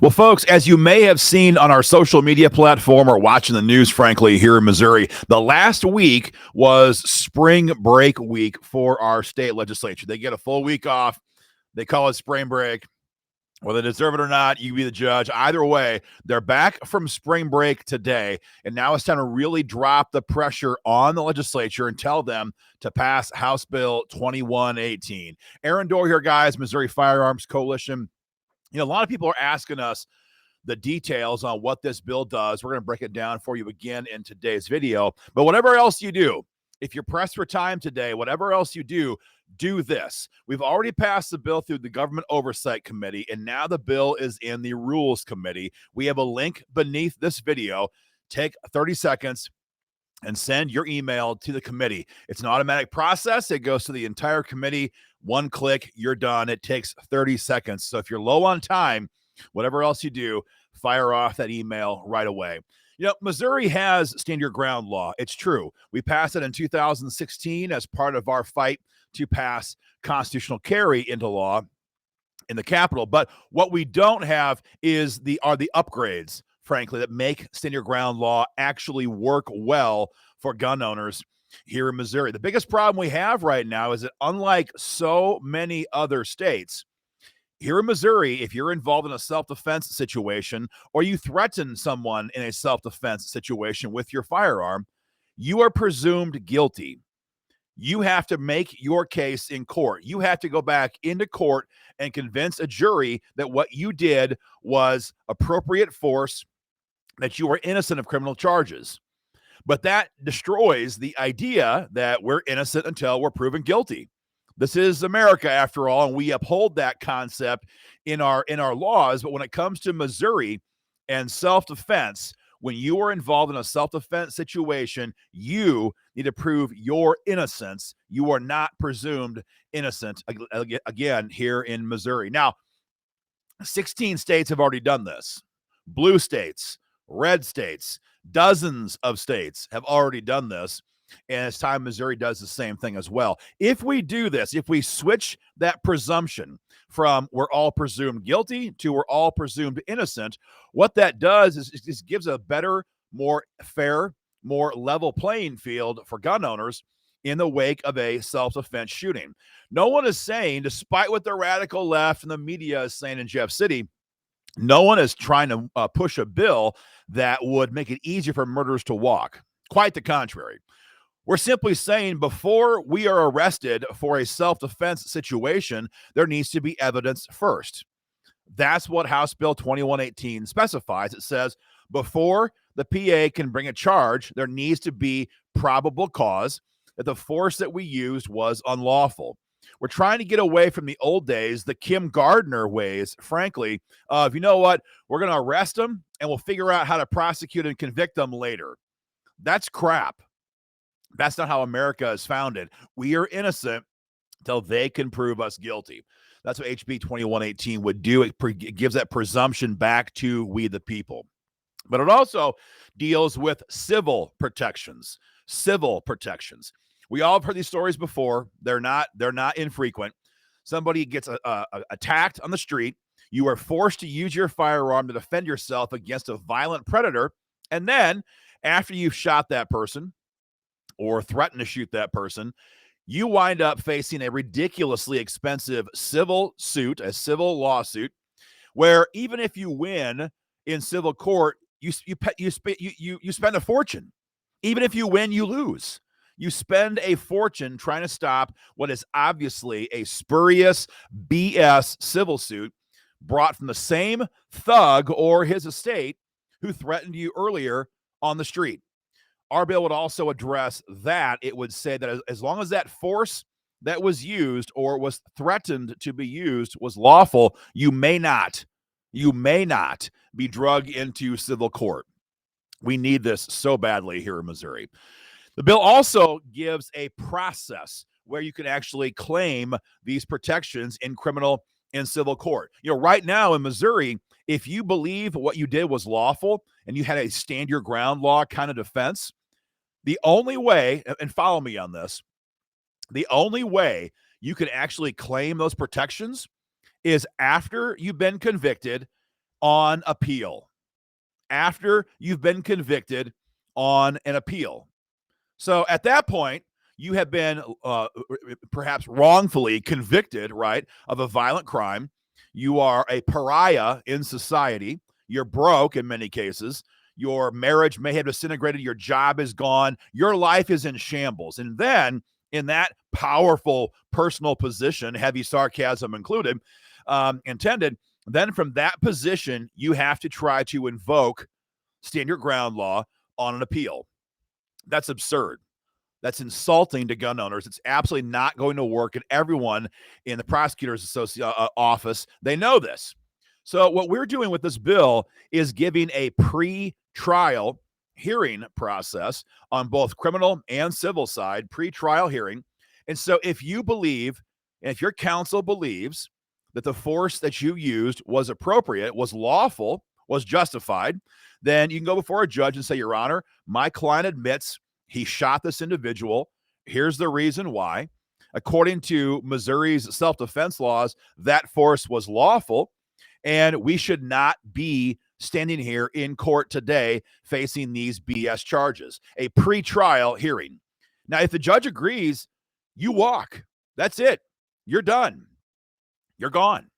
Well, folks, as you may have seen on our social media platform or watching the news, frankly, here in Missouri, the last week was spring break week for our state legislature. They get a full week off. They call it spring break. Whether they deserve it or not, you be the judge. Either way, they're back from spring break today, and now it's time to really drop the pressure on the legislature and tell them to pass House Bill 2118. Aaron Dorr here, guys, Missouri Firearms Coalition. A lot of people are asking us the details on what this bill does. We're going to break it down for you again in today's video. But whatever else you do, if you're pressed for time today, whatever else you do this. We've already passed the bill through the Government Oversight Committee, and now the bill is in the Rules Committee. We have a link beneath this video. Take 30 seconds and send your email to the committee. It's an automatic process. It goes to the entire committee. One click, you're done. It takes 30 seconds. So if you're low on time, whatever else you do, fire off that email right away. Missouri has stand your ground law. It's true. We passed it in 2016 as part of our fight to pass constitutional carry into law in the Capitol. But what we don't have are the upgrades, frankly, that make stand your ground law actually work well for gun owners here in Missouri. The biggest problem we have right now is that, unlike so many other states, here in Missouri, if you're involved in a self-defense situation or you threaten someone in a self-defense situation with your firearm, you are presumed guilty. You have to make your case in court. You have to go back into court and convince a jury that what you did was appropriate force, that you are innocent of criminal charges. But that destroys the idea that we're innocent until we're proven guilty. This is America, after all, and we uphold that concept in our laws. But when it comes to Missouri and self-defense, when you are involved in a self-defense situation, you need to prove your innocence. You are not presumed innocent, again, here in Missouri. Now, 16 states have already done this. Blue states, red states, dozens of states have already done this. And it's time Missouri does the same thing as well. If we do this, if we switch that presumption from we're all presumed guilty to we're all presumed innocent, what that does is it just gives a better, more fair, more level playing field for gun owners in the wake of a self-defense shooting. No one is saying, despite what the radical left and the media is saying in Jeff City, no one is trying to push a bill that would make it easier for murderers to walk. Quite the contrary. We're simply saying before we are arrested for a self-defense situation, there needs to be evidence first. That's what House Bill 2118 specifies. It says before the PA can bring a charge, there needs to be probable cause that the force that we used was unlawful. We're trying to get away from the old days, the Kim Gardner ways, frankly, of, you know what, we're going to arrest them and we'll figure out how to prosecute and convict them later. That's crap. That's not how America is founded. We are innocent until they can prove us guilty. That's what HB 2118 would do. It gives that presumption back to we the people. But it also deals with civil protections. Civil protections. We all have heard these stories before. They're not infrequent. Somebody gets attacked on the street. You are forced to use your firearm to defend yourself against a violent predator. And then after you've shot that person, or threaten to shoot that person, you wind up facing a ridiculously expensive civil suit, a civil lawsuit, where even if you win in civil court, you spend a fortune. Even if you win, you lose. You spend a fortune trying to stop what is obviously a spurious BS civil suit brought from the same thug or his estate who threatened you earlier on the street. Our bill would also address that. It would say that as long as that force that was used or was threatened to be used was lawful, you may not be dragged into civil court. We need this so badly here in Missouri. The bill also gives a process where you can actually claim these protections in criminal and civil court. Right now in Missouri, if you believe what you did was lawful and you had a stand your ground law kind of defense, the only way, and follow me on this, the only way you can actually claim those protections is after you've been convicted on appeal after you've been convicted on an appeal. So at that point, you have been perhaps wrongfully convicted, right, of a violent crime. You are a pariah in society. You're broke in many cases. Your marriage may have disintegrated. Your job is gone. Your life is in shambles. And then in that powerful personal position, heavy sarcasm included, intended, then from that position, you have to try to invoke stand your ground law on an appeal. That's absurd. That's insulting to gun owners. It's absolutely not going to work. And everyone in the prosecutor's office, they know this. So what we're doing with this bill is giving a pre-trial hearing process on both criminal and civil side, pre-trial hearing. And so if you believe, and if your counsel believes that the force that you used was appropriate, was lawful, was justified, then you can go before a judge and say, Your Honor, my client admits he shot this individual. Here's the reason why. According to Missouri's self-defense laws, that force was lawful, and we should not be standing here in court today facing these BS charges. A pre-trial hearing. Now, if the judge agrees, you walk. That's it. You're done. You're gone.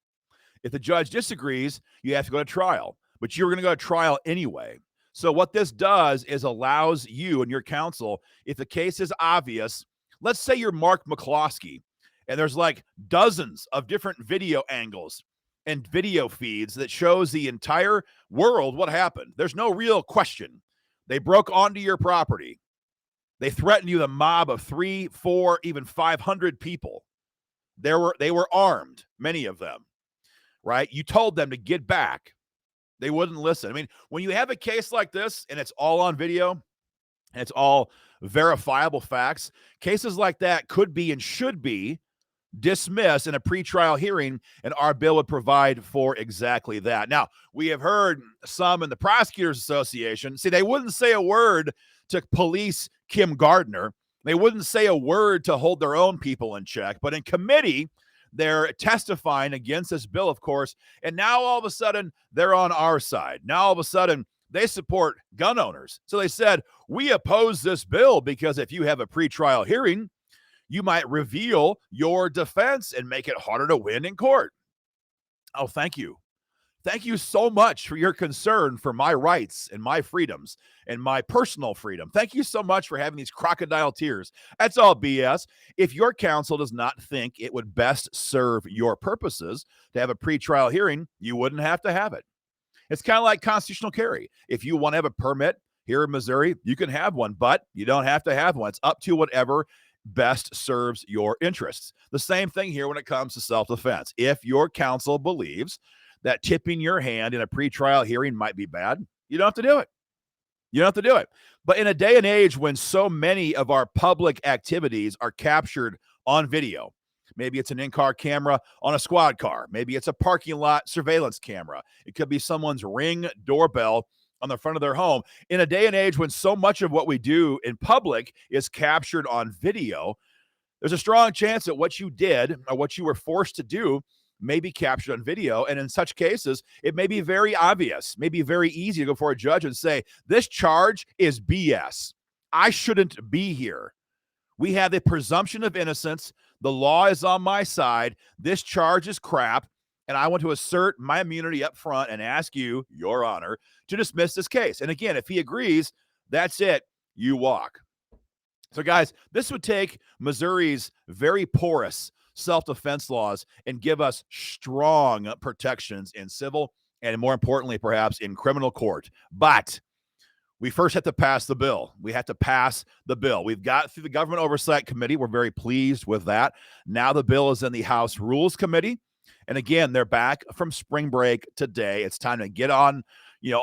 If the judge disagrees, you have to go to trial. But you're going to go to trial anyway. So what this does is allows you and your counsel, if the case is obvious, let's say you're Mark McCloskey, and there's like dozens of different video angles and video feeds that shows the entire world what happened. There's no real question. They broke onto your property. They threatened you with a mob of 3, 4, even 500 people. They were armed, many of them, right? You told them to get back. They wouldn't listen. I mean, when you have a case like this and it's all on video and it's all verifiable facts, cases like that could be and should be dismissed in a pretrial hearing, and our bill would provide for exactly that. Now, we have heard some in the Prosecutors Association, see, they wouldn't say a word to police Kim Gardner. They wouldn't say a word to hold their own people in check, but in committee, they're testifying against this bill, of course, and now all of a sudden they're on our side. Now all of a sudden they support gun owners. So they said, we oppose this bill because if you have a pretrial hearing, you might reveal your defense and make it harder to win in court. Oh, thank you. Thank you so much for your concern for my rights and my freedoms and my personal freedom. Thank you so much for having these crocodile tears. That's all BS. If your counsel does not think it would best serve your purposes to have a pretrial hearing, you wouldn't have to have it. It's kind of like constitutional carry. If you want to have a permit here in Missouri, you can have one, but you don't have to have one. It's up to whatever best serves your interests. The same thing here when it comes to self-defense. If your counsel believes that tipping your hand in a pretrial hearing might be bad, you don't have to do it. You don't have to do it. But in a day and age when so many of our public activities are captured on video, maybe it's an in-car camera on a squad car, maybe it's a parking lot surveillance camera, it could be someone's Ring doorbell on the front of their home. In a day and age when so much of what we do in public is captured on video, there's a strong chance that what you did or what you were forced to do may be captured on video. And in such cases, it may be very obvious, maybe very easy to go before a judge and say, this charge is BS. I shouldn't be here. We have the presumption of innocence. The law is on my side. This charge is crap. And I want to assert my immunity up front and ask you, Your Honor, to dismiss this case. And again, if he agrees, that's it. You walk. So guys, this would take Missouri's very porous self-defense laws and give us strong protections in civil and, more importantly, perhaps in criminal court. But we first have to pass the bill. We have to pass the bill. We've got through the Government Oversight Committee. We're very pleased with that. Now the bill is in the House Rules Committee. And again, they're back from spring break today. It's time to get on, get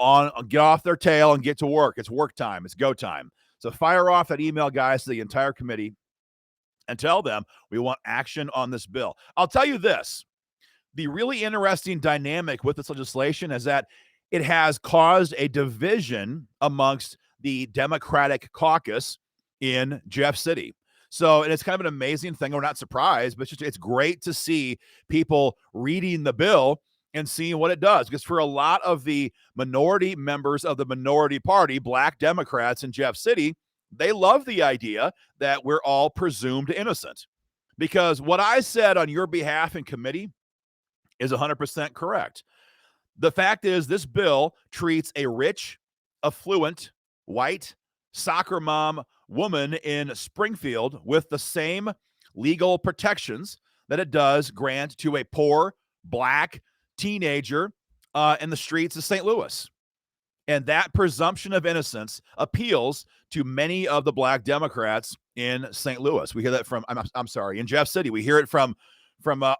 off their tail and get to work. It's work time. It's go time. So fire off that email, guys, to the entire committee and tell them we want action on this bill. I'll tell you this. The really interesting dynamic with this legislation is that it has caused a division amongst the Democratic caucus in Jeff City. So, and it's kind of an amazing thing. We're not surprised, but it's great to see people reading the bill and seeing what it does. Because for a lot of the minority members of the minority party, black Democrats in Jeff City, they love the idea that we're all presumed innocent. Because what I said on your behalf in committee is 100% correct. The fact is, this bill treats a rich, affluent, white, soccer mom woman in Springfield with the same legal protections that it does grant to a poor, black teenager in the streets of St. Louis. And that presumption of innocence appeals to many of the black Democrats in St. Louis. We hear that from, I'm sorry, in Jeff City. We hear it from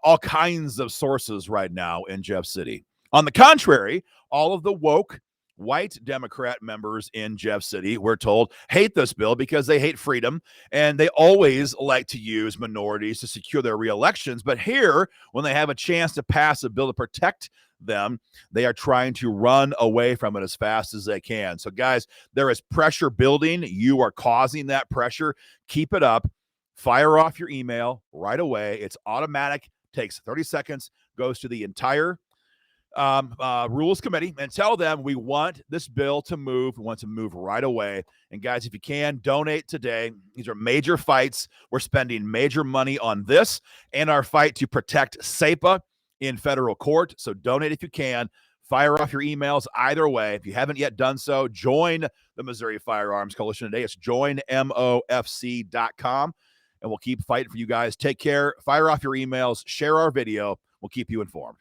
all kinds of sources right now in Jeff City. On the contrary, all of the woke white Democrat members in Jeff City, we're told, hate this bill because they hate freedom, and they always like to use minorities to secure their reelections. But here, when they have a chance to pass a bill to protect them, they are trying to run away from it as fast as they can. So, guys, there is pressure building. You are causing that pressure. Keep it up. Fire off your email right away. It's automatic, takes 30 seconds, goes to the entire rules committee, and tell them we want this bill to move. We want to move right away. And guys, if you can, donate today. These are major fights. We're spending major money on this and our fight to protect SEPA in federal court. So donate if you can. Fire off your emails either way. If you haven't yet done so, join the Missouri Firearms Coalition today. It's joinmofc.com, and we'll keep fighting for you guys. Take care. Fire off your emails. Share our video. We'll keep you informed.